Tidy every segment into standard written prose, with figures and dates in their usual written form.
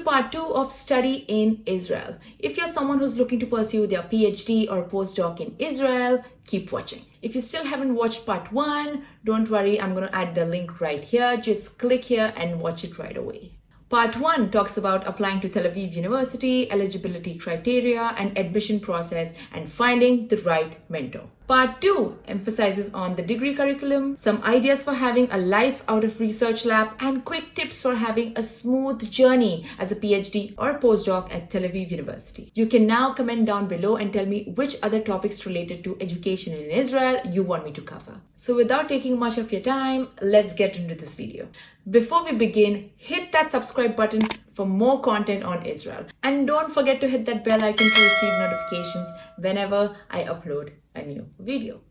part 2 of study in Israel. If you're someone who's looking to pursue their PhD or postdoc in Israel, keep watching. If you still haven't watched part 1, don't worry, I'm going to add the link right here. Just click here and watch it right away. Part 1 talks about applying to Tel Aviv University, eligibility criteria and admission process, and finding the right mentor. Part 2 emphasizes on the degree curriculum, some ideas for having a life out of research lab, and quick tips for having a smooth journey as a PhD or postdoc at Tel Aviv University. You can now comment down below and tell me which other topics related to education in Israel you want me to cover. So without taking much of your time, let's get into this video. Before we begin, hit that subscribe button for more content on Israel. And don't forget to hit that bell icon to receive notifications whenever I upload a new video.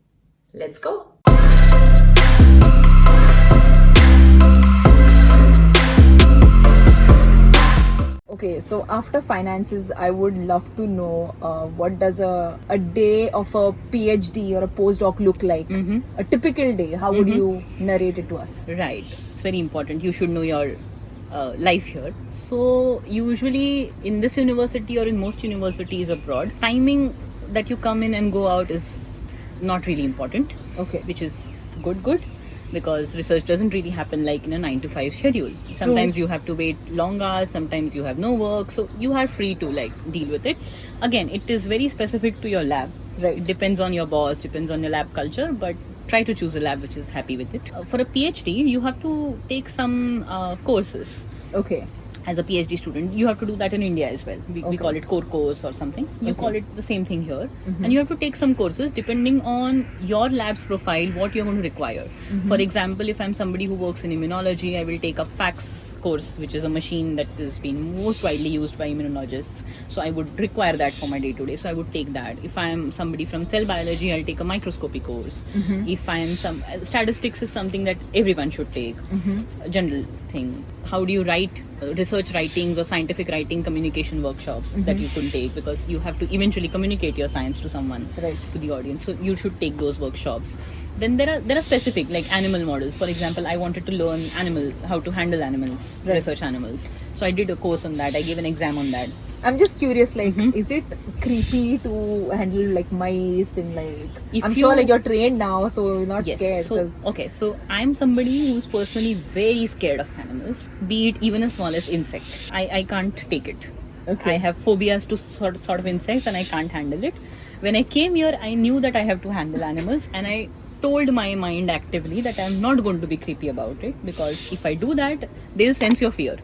Let's go. Okay, so after finances, I would love to know what does a day of a PhD or a postdoc look like? A typical day, how would you narrate it to us? Right, it's very important. You should know your life here. So usually in this university or in most universities abroad, timing that you come in and go out is not really important. Okay. Which is good because research doesn't really happen like in a 9 to 5 schedule. Sometimes you have to wait long hours, sometimes you have no work, so you are free to like deal with it. Again, it is very specific to your lab. Right. It depends on your boss, depends on your lab culture, but try to choose a lab which is happy with it. For a PhD, you have to take some courses. Okay. As a PhD student, you have to do that in India as well. We call it core course or something. You call it the same thing here. And you have to take some courses depending on your lab's profile, what you're going to require. For example, if I'm somebody who works in immunology, I will take a FACS course, which is a machine that is being most widely used by immunologists. So I would require that for my day-to-day. So I would take that. If I'm somebody from cell biology, I'll take a microscopy course. If I'm statistics is something that everyone should take. A general thing. How do you write research writings or scientific writing communication workshops that you could take, because you have to eventually communicate your science to someone, right, to the audience. So you should take those workshops. Then there are specific like animal models. For example, I wanted to learn how to handle animals, right, research animals. So I did a course on that. I gave an exam on that. I'm just curious, like, is it creepy to handle like mice and like? I'm sure like you're trained now, so you're not scared. So I'm somebody who's personally very scared of animals, be it even the smallest insect. I can't take it. Okay. I have phobias to sort of insects, and I can't handle it. When I came here, I knew that I have to handle animals, and I told my mind actively that I'm not going to be creepy about it, because if I do that, they'll sense your fear.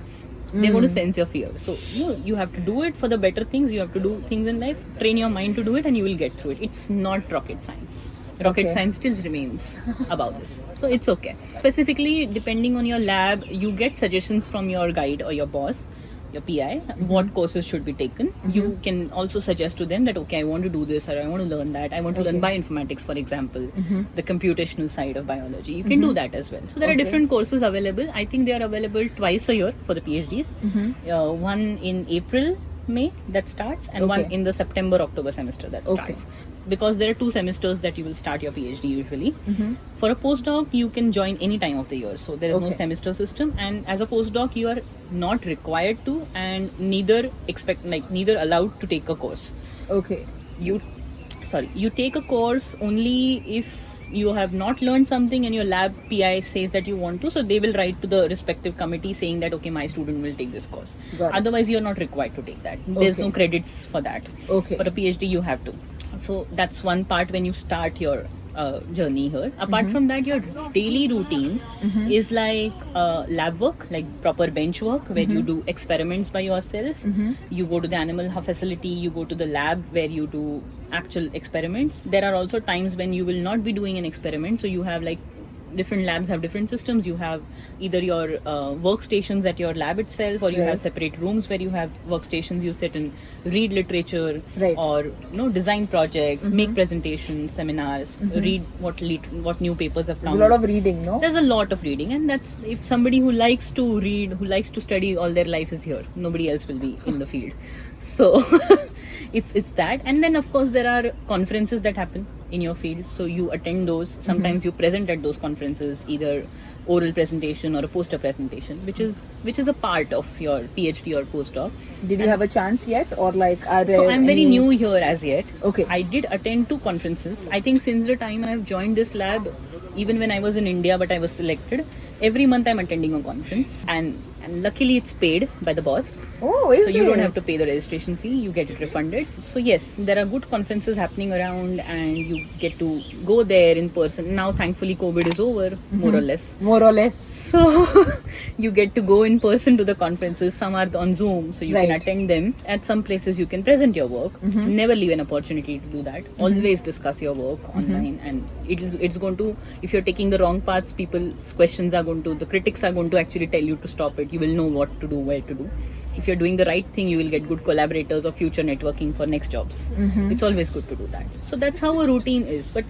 They're going to sense your fear. So you have to do it for the better things. You have to do things in life, train your mind to do it, and you will get through it. It's not rocket science. Rocket science still remains about this. So it's okay. Specifically, depending on your lab, you get suggestions from your guide or your boss, your PI, what courses should be taken. You can also suggest to them that, okay, I want to do this, or I want to learn that. I want to learn bioinformatics, for example, the computational side of biology. You can do that as well. So there are different courses available. I think they are available twice a year for the PhDs. One in April, May that starts, and one in the September-October semester that starts. Because there are 2 semesters that you will start your PhD usually. For a postdoc, you can join any time of the year. So there is no semester system, and as a postdoc, you are not required to, and neither allowed to take a course. Okay. You take a course only if you have not learned something and your lab PI says that you want to, so they will write to the respective committee saying that, okay, my student will take this course. Otherwise, you're not required to take that. There's no credits for that. For a PhD, you have to. So that's one part when you start your journey here. Apart from that, your daily routine is like lab work, like proper bench work, where you do experiments by yourself. You go to the animal facility, you go to the lab where you do actual experiments. There are also times when you will not be doing an experiment, so you have like different labs have different systems. You have either your workstations at your lab itself, or you have separate rooms where you have workstations. You sit and read literature, or design projects, make presentations, seminars, read what new papers have come. There's a lot of reading, no? There's a lot of reading, and that's if somebody who likes to read, who likes to study all their life is here. Nobody else will be in the field. So it's that. And then of course there are conferences that happen in your field, so you attend those. Sometimes you present at those conferences, either oral presentation or a poster presentation, which is a part of your PhD or postdoc. Did you have a chance yet, or like are there? So I'm very any- new here as yet. Okay. I did attend 2 conferences. I think since the time I've joined this lab, even when I was in India, but I was selected, every month I'm attending a conference, and luckily it's paid by the boss. Oh, is So you it? don't have to pay the registration fee, you get it refunded. So yes, there are good conferences happening around and you get to go there in person. Now thankfully COVID is over, more or less. More or less. So you get to go in person to the conferences. Some are on Zoom, so you can Right. attend them. At some places you can present your work. Never leave an opportunity to do that. Always discuss your work online, and it's going to, if you're taking the wrong paths, people's questions are going to, the critics are going to actually tell you to stop it. You will know what to do, where to do. If you're doing the right thing, you will get good collaborators or future networking for next jobs. It's always good to do that. So that's how a routine is. But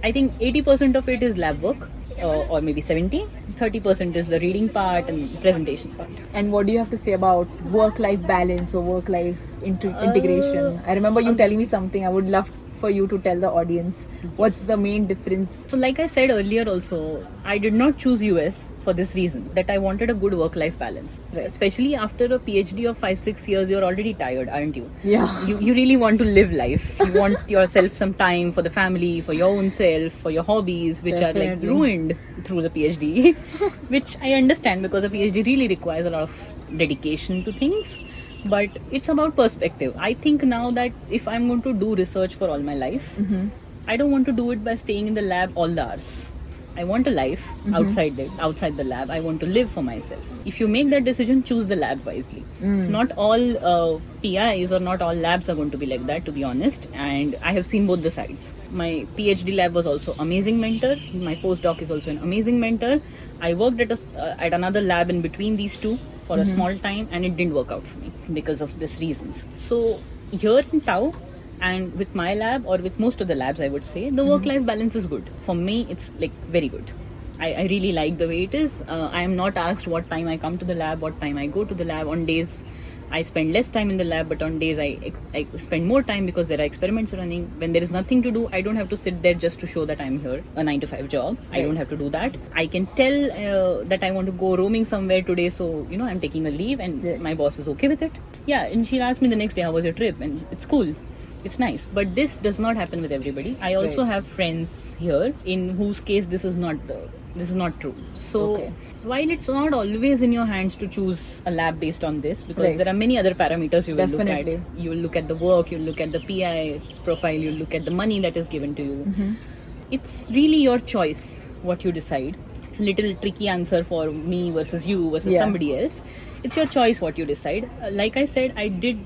I think 80% of it is lab work, or maybe 70. 30% is the reading part and presentation part. And what do you have to say about work-life balance or work-life integration? I remember you telling me something. I would love for you to tell the audience what's the main difference. So like I said earlier also, I did not choose US for this reason, that I wanted a good work-life balance. Right. Especially after a PhD of 5-6 years, you're already tired, aren't you? Yeah. You really want to live life. You want yourself some time for the family, for your own self, for your hobbies, which are like Definitely. ruined through the PhD, which I understand because a PhD really requires a lot of dedication to things. But it's about perspective. I think now that if I'm going to do research for all my life, I don't want to do it by staying in the lab all the hours. I want a life outside the lab. I want to live for myself. If you make that decision, choose the lab wisely. Not all PIs or not all labs are going to be like that, to be honest. And I have seen both the sides. My PhD lab was also amazing mentor. My postdoc is also an amazing mentor. I worked at another lab in between these two for a small time, and it didn't work out for me because of these reasons. So here in Tau, and with my lab or with most of the labs, I would say the work-life balance is good. For me, it's like very good. I really like the way it is. I am not asked what time I come to the lab, what time I go to the lab. On days I spend less time in the lab, but on days I spend more time because there are experiments running. When there is nothing to do, I don't have to sit there just to show that I'm here, a 9-to-5 job. I don't have to do that. I can tell that I want to go roaming somewhere today, so I'm taking a leave, and my boss is okay with it. Yeah, and she'll ask me the next day, how was your trip? And it's cool. It's nice, but this does not happen with everybody. I also have friends here in whose case this is not true. So while it's not always in your hands to choose a lab based on this, because there are many other parameters you will look at. You will look at the work, you will look at the PI profile, you will look at the money that is given to you. It's really your choice what you decide. It's a little tricky answer for me versus you versus somebody else. It's your choice what you decide. Like I said, I did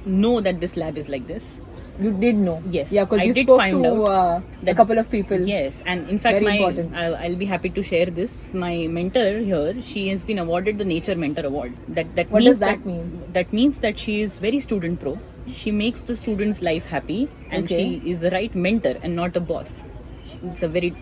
know that this lab is like this. You did know? Yes. Yeah, because I you did spoke find to a couple of people. Yes, and in fact, Very important. I'll be happy to share this. My mentor here, she has been awarded the Nature Mentor Award. What does that mean? That means that she is very student pro. She makes the student's life happy, and she is the right mentor and not a boss. It's a very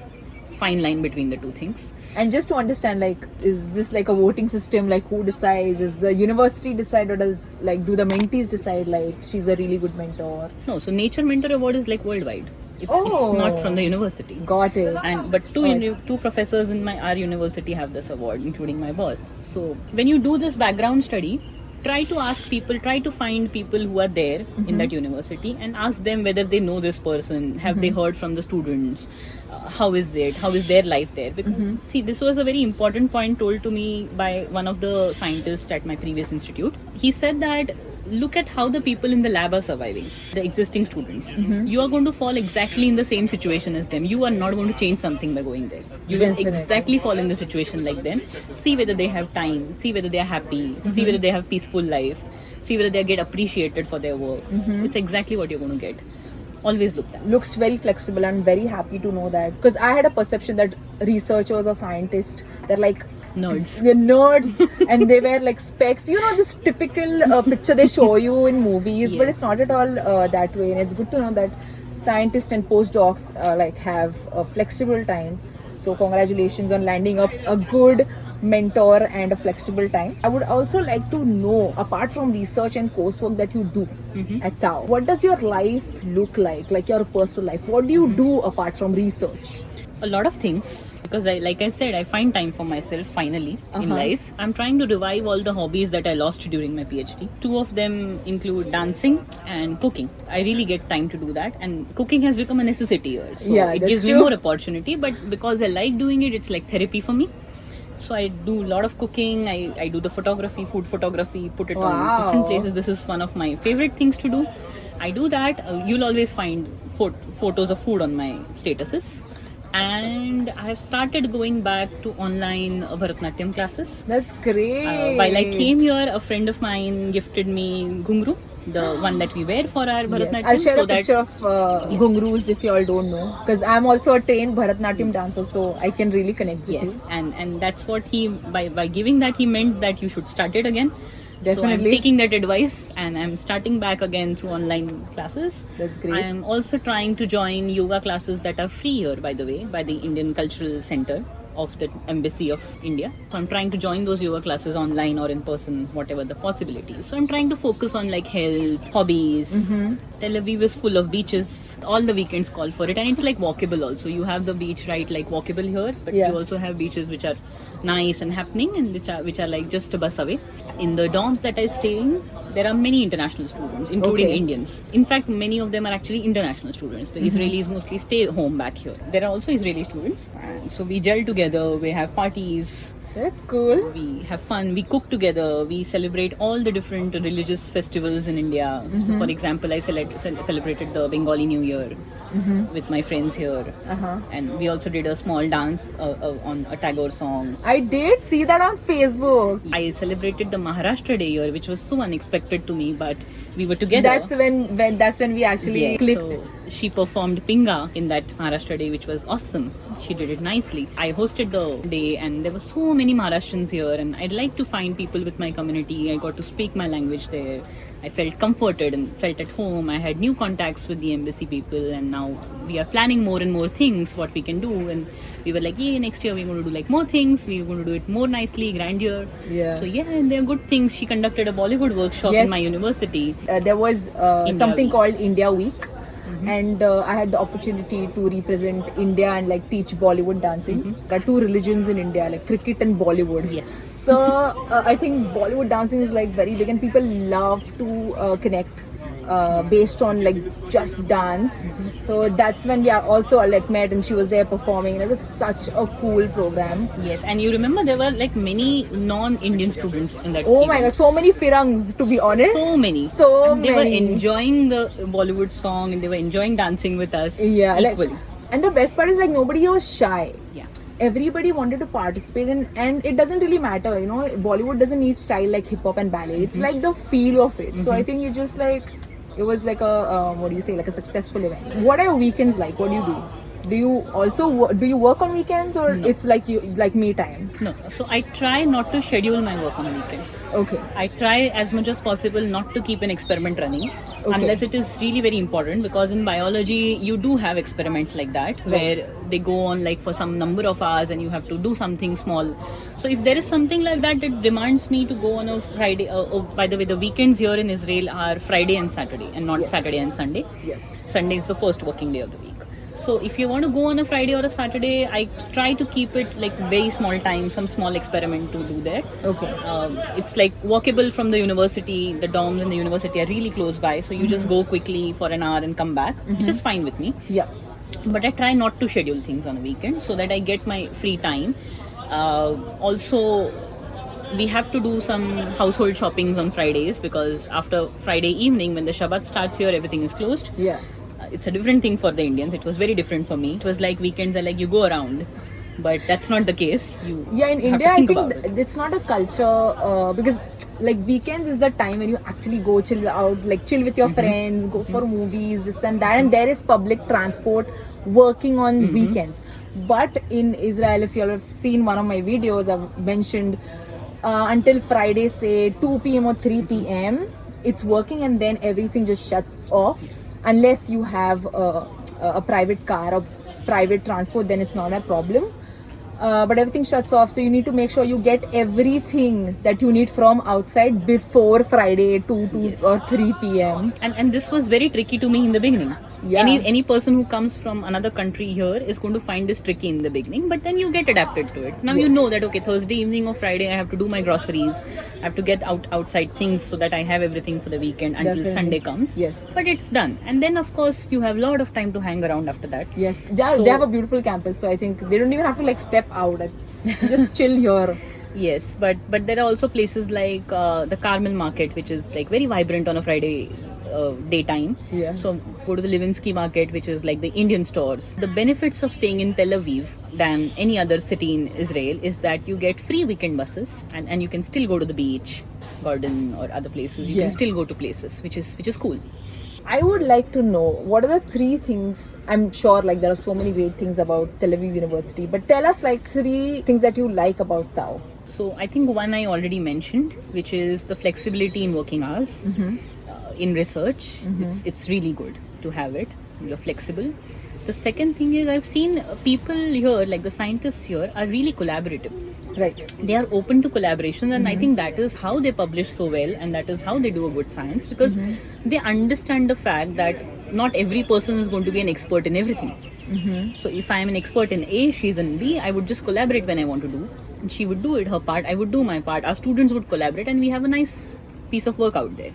fine line between the two things. And just to understand, like, is this like a voting system? Like, who decides? Is the university decide, or do the mentees decide? Like, she's a really good mentor. No, so Nature Mentor Award is like worldwide. It's not from the university. Got it. But two professors in our university have this award, including my boss. So when you do this background study, try to find people who are there in that university and ask them whether they know this person, have they heard from the students, how is their life there. Because see, this was a very important point told to me by one of the scientists at my previous institute. He said that look at how the people in the lab are surviving, the existing students. You are going to fall exactly in the same situation as them. You are not going to change something by going there. You will exactly fall in the situation like them. See whether they have time, see whether they are happy, see whether they have peaceful life, see whether they get appreciated for their work. It's exactly what you're going to get. Always look that. Looks very flexible. I'm very happy to know that, because I had a perception that researchers or scientists, they're like Nerds. They're nerds and they wear like specs. This typical picture they show you in movies, but it's not at all that way. And it's good to know that scientists and postdocs have a flexible time. So congratulations on landing up a good mentor and a flexible time. I would also like to know, apart from research and coursework that you do at Tao, what does your life look like your personal life? What do you do apart from research? A lot of things, because like I said, I find time for myself finally in life. I'm trying to revive all the hobbies that I lost during my PhD. Two of them include dancing and cooking. I really get time to do that, and cooking has become a necessity here. So Yeah, it that's gives me true. more opportunity, but because I like doing it, it's like therapy for me. So I do a lot of cooking. I do the photography, food photography, put it on different Wow. places. This is one of my favorite things to do. I do that. You'll always find photos of food on my statuses. And I have started going back to online Bharatanatyam classes. That's great. While I came here, a friend of mine gifted me ghungru, the one that we wear for our Bharatanatyam. Yes. I'll share so a picture of ghungroos if you all don't know, because I'm also a trained Bharatanatyam dancer, so I can really connect with Yes, you. and that's what he by giving that he meant that you should start it again. So I'm Definitely. taking that advice and I'm starting back again through online classes. That's great. I am also trying to join yoga classes that are free here, by the way, by the Indian Cultural Center of the Embassy of India. So I'm trying to join those yoga classes online or in person, whatever the possibility is. So I'm trying to focus on like health, hobbies. Tel Aviv is full of beaches. All the weekends call for it, and it's like walkable also. You have the beach right like walkable here, but Yeah. you also have beaches which are nice and happening, and which are like just a bus away. In the dorms that I stay in, there are many international students, including Okay. Indians. In fact, many of them are actually international students. The Israelis mostly stay home back here. There are also Israeli students, and so we gel together. We have parties. That's cool. We have fun, we cook together, we celebrate all the different religious festivals in India. So for example, I celebrated the Bengali New Year with my friends here. And we also did a small dance on a Tagore song. I did see that on Facebook. I celebrated the Maharashtra Day here, which was so unexpected to me, but we were together. That's when we actually Yes, clicked. so she performed Pinga in that Maharashtra Day, which was awesome. She did it nicely. I hosted the day, and there were so many Maharashtrians here, and I'd like to find people with my community. I got to speak my language there. I felt comforted and felt at home. I had new contacts with the embassy people, and now we are planning more and more things what we can do. And we were like, yeah, next year we're going to do like more things. We're going to do it more nicely, grandeur. Yeah. So yeah, and there are good things. She conducted a Bollywood workshop Yes. in my university. There was India something Week. called India Week, and I had the opportunity to represent India and like teach Bollywood dancing. There are two religions in India, like cricket and Bollywood. Yes. So I think Bollywood dancing is like very big, and people love to connect based on like just dance. So that's when we are also like met, and she was there performing, and it was such a cool program. Yes, and you remember there were like many non-Indian students in that. Oh my event. god, so many Firangs, to be honest. So many. So and they many. were enjoying the Bollywood song, and they were enjoying dancing with us. Yeah, equally. like, and the best part is like nobody was shy. Yeah. Everybody wanted to participate in, and it doesn't really matter, you know, Bollywood doesn't need style like hip hop and ballet. It's like the feel of it. So I think it just like, it was like a what do you say, like a successful event. What are your weekends like? What do you do? Do you also do you work on weekends, or it's like you like me time? No, so I try not to schedule my work on a weekend. Okay. I try as much as possible not to keep an experiment running unless it is really very important, because in biology you do have experiments like that where they go on like for some number of hours and you have to do something small. So if there is something like that, it demands me to go on a Friday. By the way, the weekends here in Israel are Friday and Saturday, and not Yes. Saturday and Sunday. Yes. Sunday is the first working day of the week. So if you want to go on a Friday or a Saturday, I try to keep it like very small time, some small experiment to do there. Okay. It's like walkable from the university. The dorms in the university are really close by, so you just go quickly for an hour and come back, which is fine with me. Yeah. But I try not to schedule things on a weekend so that I get my free time. Also, we have to do some household shoppings on Fridays, because after Friday evening when the Shabbat starts here, everything is closed. Yeah. It's a different thing for the Indians. It was very different for me. It was like weekends are like you go around, but that's not the case. You Yeah, in have India, to I think think about it. it's not a culture because like weekends is the time when you actually go chill out, like chill with your friends, go for movies, this and that, and there is public transport working on weekends. But in Israel, if you have seen one of my videos, I've mentioned until Friday, say 2 p.m. or 3 p.m., it's working, and then everything just shuts off. Unless you have a private car or private transport, then it's not a problem. but everything shuts off, so you need to make sure you get everything that you need from outside before Friday 2 or 3 p.m. And this was very tricky to me in the beginning. Yeah. Any person who comes from another country here is going to find this tricky in the beginning, but then you get adapted to it. Now you know that okay, Thursday evening or Friday I have to do my groceries, I have to get outside things so that I have everything for the weekend until Definitely. Sunday comes. Yes. But it's done, and then of course you have a lot of time to hang around after that. Yes, they have a beautiful campus, so I think they don't even have to like step out. Just chill here. Yes, but there are also places like the Carmel Market, which is like very vibrant on a Friday daytime. Yeah. So go to the Levinsky Market, which is like the Indian stores. The benefits of staying in Tel Aviv than any other city in Israel is that you get free weekend buses, and you can still go to the beach, garden, or other places. You can still go to places, which is cool. I would like to know what are the 3 things. I'm sure like there are so many great things about Tel Aviv University, but tell us like 3 things that you like about Tau. So I think one I already mentioned, which is the flexibility in working hours. In research, it's really good to have it. You're flexible. The second thing is I've seen people here, like the scientists here, are really collaborative. Right. They are open to collaboration, and I think that is how they publish so well, and that is how they do a good science, because they understand the fact that not every person is going to be an expert in everything. So if I am an expert in A, she's in B, I would just collaborate when I want to do, and she would do her part, I would do my part, our students would collaborate, and we have a nice piece of work out there.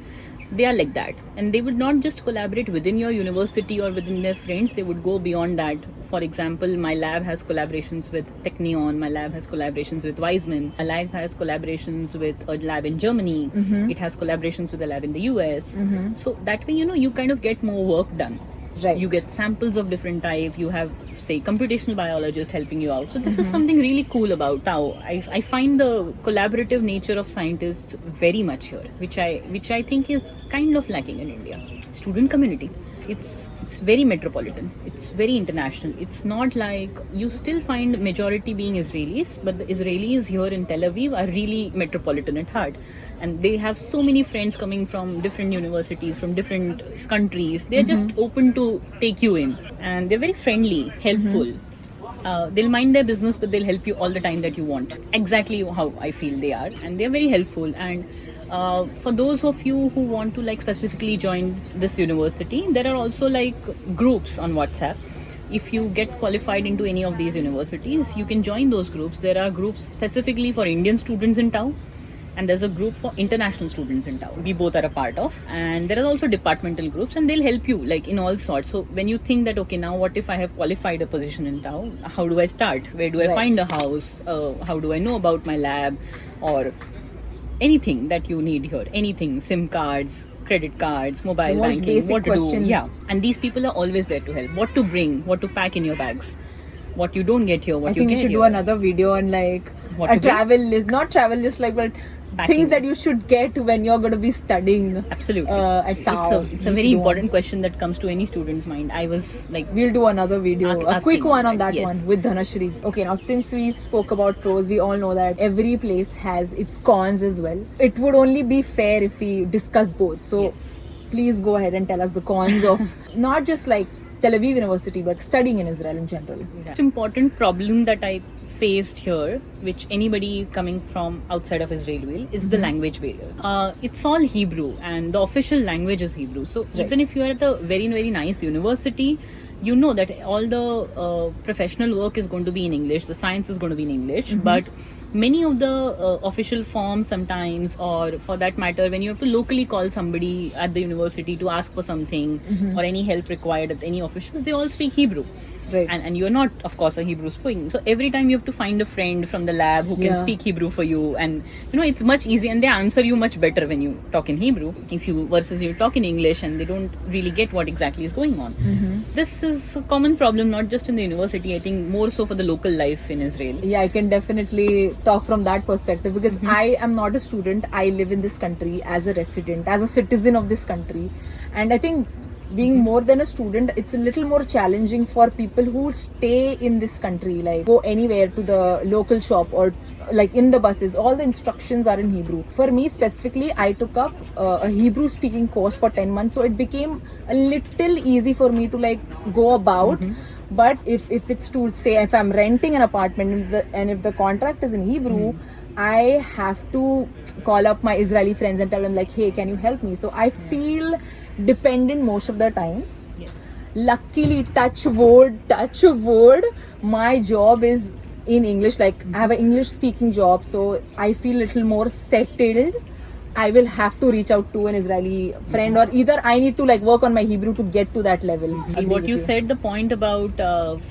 They are like that, and they would not just collaborate within your university or within their friends, they would go beyond that. For example, my lab has collaborations with Technion, my lab has collaborations with Weizmann, my lab has collaborations with a lab in Germany, it has collaborations with a lab in the US. So that way, you kind of get more work done. Right. You get samples of different type, you have say computational biologist helping you out. So this is something really cool about Tau. I find the collaborative nature of scientists very much here, which I think is kind of lacking in India. Student community, it's very metropolitan, it's very international. It's not like, you still find majority being Israelis, but the Israelis here in Tel Aviv are really metropolitan at heart, and they have so many friends coming from different universities, from different countries. They're just open to take you in, and they're very friendly, helpful. They'll mind their business, but they'll help you all the time that you want. Exactly how I feel they are, and they're very helpful. And for those of you who want to like specifically join this university, there are also like groups on WhatsApp. If you get qualified into any of these universities, you can join those groups. There are groups specifically for Indian students in Tau, and there's a group for international students in Tau. We both are a part of, and there are also departmental groups, and they'll help you like in all sorts. So when you think that okay, now what if I have qualified a position in Tau, how do I start, where do I find a house, how do I know about my lab, or anything that you need here, anything, SIM cards, credit cards, mobile banking, what to questions. do. And these people are always there to help. What to bring, what to pack in your bags, what you don't get here, what I you think we get should here. do another video on like What a to bring? travel list, not travel list like, but Packing. things that you should get when you're going to be studying. Absolutely. At Tau. It's a very important question that comes to any student's mind. I was like, We'll do another video, a quick asking one on that, that yes. one with Dhanashree. Okay, now since we spoke about pros, we all know that every place has its cons as well. It would only be fair if we discuss both. So please go ahead and tell us the cons of not just like Tel Aviv University, but studying in Israel in general. most important problem that I faced here, which anybody coming from outside of Israel will, is the language barrier. It's all Hebrew, and the official language is Hebrew. So even if you are at a very, very nice university, you know that all the professional work is going to be in English, the science is going to be in English, but many of the official forms sometimes, or for that matter, when you have to locally call somebody at the university to ask for something or any help required at any officials, they all speak Hebrew. Right. And you're not, of course, a Hebrew speaking. So every time you have to find a friend from the lab who can speak Hebrew for you, and it's much easier, and they answer you much better when you talk in Hebrew versus you talk in English and they don't really get what exactly is going on. This is a common problem, not just in the university, I think more so for the local life in Israel. Yeah, I can definitely talk from that perspective because I am not a student. I live in this country as a resident, as a citizen of this country. And I think being more than a student, it's a little more challenging for people who stay in this country, like go anywhere to the local shop or like in the buses, all the instructions are in Hebrew. For me specifically, I took up a Hebrew speaking course for 10 months, so it became a little easy for me to like go about. But if it's to say, if I'm renting an apartment and if the contract is in Hebrew, I have to call up my Israeli friends and tell them like, hey, can you help me? So I feel dependent most of the times. Yes. Luckily, touch wood, my job is in English. Like I have an English speaking job, so I feel a little more settled. I will have to reach out to an Israeli friend, or either I need to like work on my Hebrew to get to that level. Agree What with you said, the point about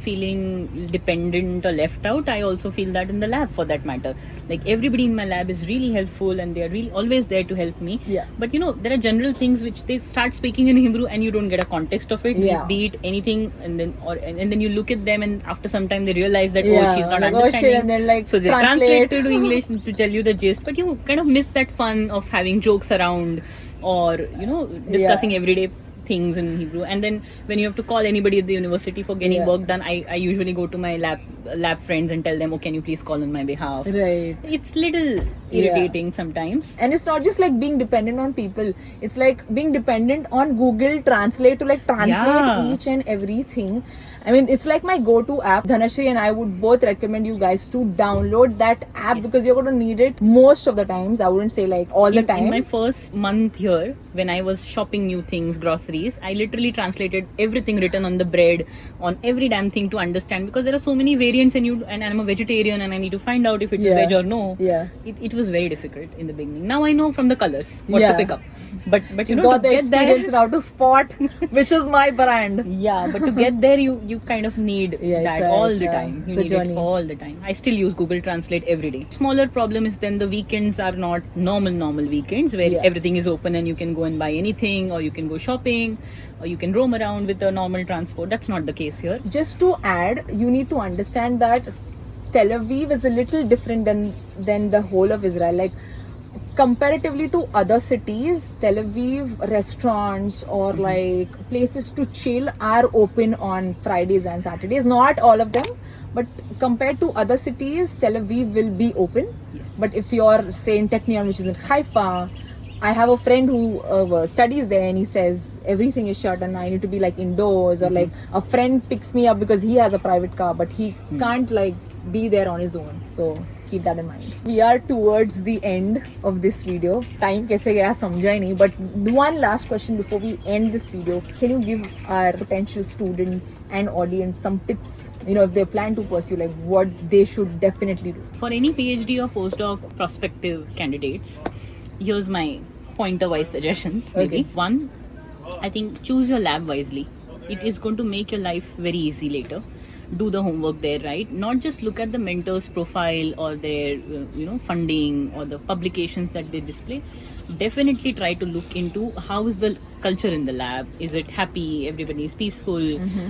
feeling dependent or left out, I also feel that in the lab for that matter. Like everybody in my lab is really helpful and they are really always there to help me. Yeah. But you know, there are general things which they start speaking in Hebrew and you don't get a context of it. Yeah. Be it anything, and then you look at them and after some time they realize that Yeah, oh, she's not like, oh, understanding. shit, and then, like, so they translate. translate to English to tell you the gist. But you kind of miss that fun of having jokes around or discussing everyday things in Hebrew. And then when you have to call anybody at the university for getting work done, I usually go to my lab friends and tell them, oh, can you please call on my behalf? Right. It's little irritating sometimes. And it's not just like being dependent on people, it's like being dependent on Google Translate to like translate each and everything. I mean, it's like my go-to app. Dhanashree and I would both recommend you guys to download that app because you're going to need it most of the times. I wouldn't say like all the time. In my first month here, when I was shopping new things, groceries, I literally translated everything written on the bread, on every damn thing to understand, because there are so many variants and I'm a vegetarian and I need to find out if it's veg or no. Yeah. It was very difficult in the beginning. Now I know from the colors what to pick up. But you got the experience now to spot which is my brand. Yeah, but to get there you kind of need that all the time. You need it all the time. I still use Google Translate every day. Smaller problem is then the weekends are not normal weekends where everything is open and you can go and buy anything, or you can go shopping, or you can roam around with the normal transport. That's not the case here. Just to add, you need to understand that Tel Aviv is a little different than the whole of Israel. Like comparatively to other cities, Tel Aviv restaurants or like places to chill are open on Fridays and Saturdays. Not all of them, but compared to other cities, Tel Aviv will be open. Yes. But if you're say in Technion, which is in Haifa, I have a friend who studies there and he says everything is shut and I need to be like indoors, or like a friend picks me up because he has a private car but he can't like be there on his own. So keep that in mind. We are towards the end of this video. Time kaise gaya samjha hi nahi, but one last question before we end this video. Can you give our potential students and audience some tips, if they plan to pursue, like what they should definitely do? For any PhD or postdoc prospective candidates, here's my pointer-wise suggestions. Maybe. One, I think choose your lab wisely. It is going to make your life very easy later. Do the homework there, right? Not just look at the mentor's profile or their funding or the publications that they display. Definitely try to look into how is the culture in the lab. Is it happy? Everybody is peaceful?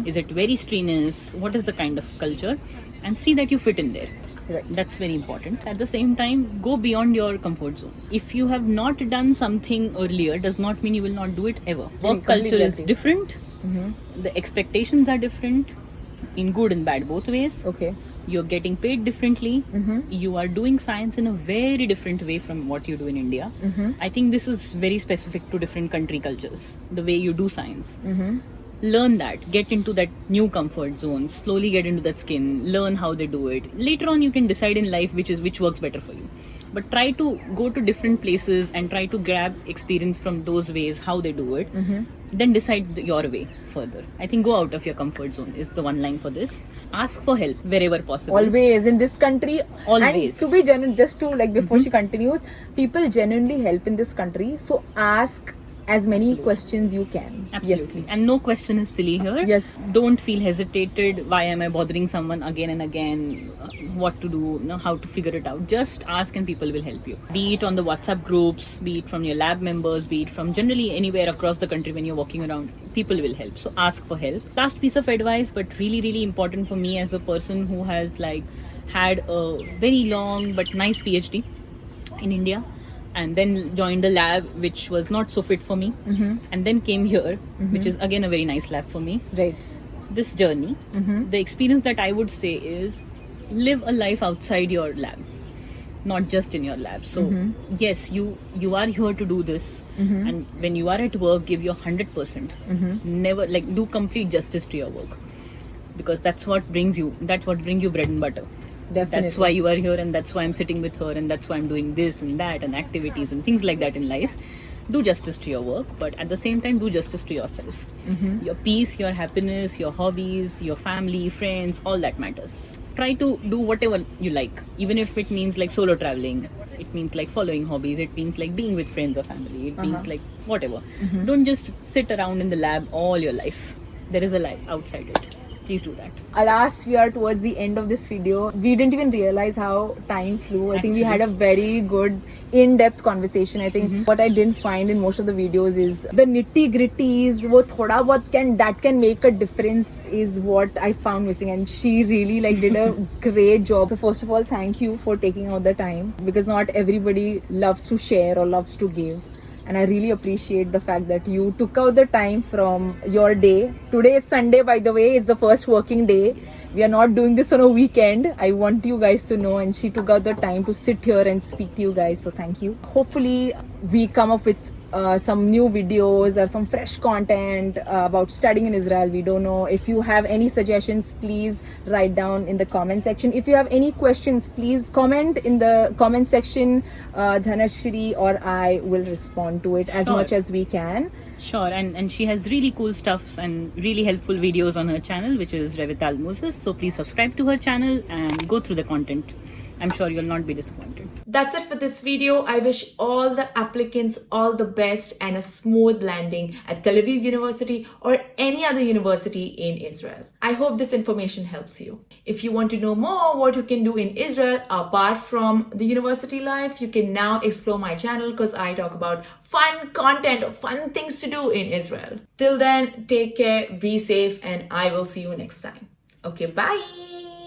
Is it very strenuous? What is the kind of culture? And see that you fit in there. Right. That's very important. At the same time, go beyond your comfort zone. If you have not done something earlier, does not mean you will not do it ever. Work culture is different. The expectations are different, in good and bad both ways. Okay. You're getting paid differently. You are doing science in a very different way from what you do in India. I think this is very specific to different country cultures, the way you do science. Learn that, get into that new comfort zone, slowly get into that skin, learn how they do it. Later on you can decide in life which works better for you. But try to go to different places and try to grab experience from those ways, how they do it. Then decide your way further. I think go out of your comfort zone is the one line for this. Ask for help wherever possible. Always in this country. Always. And to be genuine, just to like before she continues, people genuinely help in this country. So ask as many questions you can. Absolutely. Yes, please. And no question is silly here. Yes. Don't feel hesitated. Why am I bothering someone again and again? What to do? How to figure it out? Just ask and people will help you. Be it on the WhatsApp groups, be it from your lab members, be it from generally anywhere across the country when you're walking around, people will help. So ask for help. Last piece of advice, but really important for me as a person who has had a very long but nice PhD in India, and then joined a lab which was not so fit for me, and then came here, which is again a very nice lab for me. Right. This journey, the experience that I would say is live a life outside your lab, not just in your lab. So yes, you are here to do this, and when you are at work, give your 100%. Never do complete justice to your work. because that's what brings you bread and butter. Definitely. That's why you are here, and that's why I'm sitting with her, and that's why I'm doing this and that and activities and things like that in life. Do justice to your work, but at the same time do justice to yourself. Your peace, your happiness, your hobbies, your family, friends, all that matters. Try to do whatever you like, even if it means like solo traveling, it means like following hobbies, it means like being with friends or family, it means like whatever. Don't just sit around in the lab all your life. There is a life outside it. Please do that. Alas, we are towards the end of this video. We didn't even realize how time flew. I think we had a very good in-depth conversation. I think what I didn't find in most of the videos is the nitty-gritties, wo thoda bahut that can make a difference is what I found missing, and she really like did a great job. So first of all, thank you for taking out the time, because not everybody loves to share or loves to give. And I really appreciate the fact that you took out the time from your day. Today is Sunday, by the way. It's the first working day. We are not doing this on a weekend. I want you guys to know. And she took out the time to sit here and speak to you guys. So thank you. Hopefully we come up with some new videos or some fresh content about studying in Israel. We don't know. If you have any suggestions, please write down in the comment section. If you have any questions, please comment in the comment section. Dhanashree or I will respond to it as much as we can. Sure, and she has really cool stuffs and really helpful videos on her channel, which is Revital Moses. So please subscribe to her channel and go through the content. I'm sure you'll not be disappointed. That's it for this video. I wish all the applicants all the best and a smooth landing at Tel Aviv University or any other university in Israel. I hope this information helps you. If you want to know more what you can do in Israel apart from the university life, you can now explore my channel, because I talk about fun content, fun things to do in Israel. Till then, take care, be safe, and I will see you next time. Okay, bye.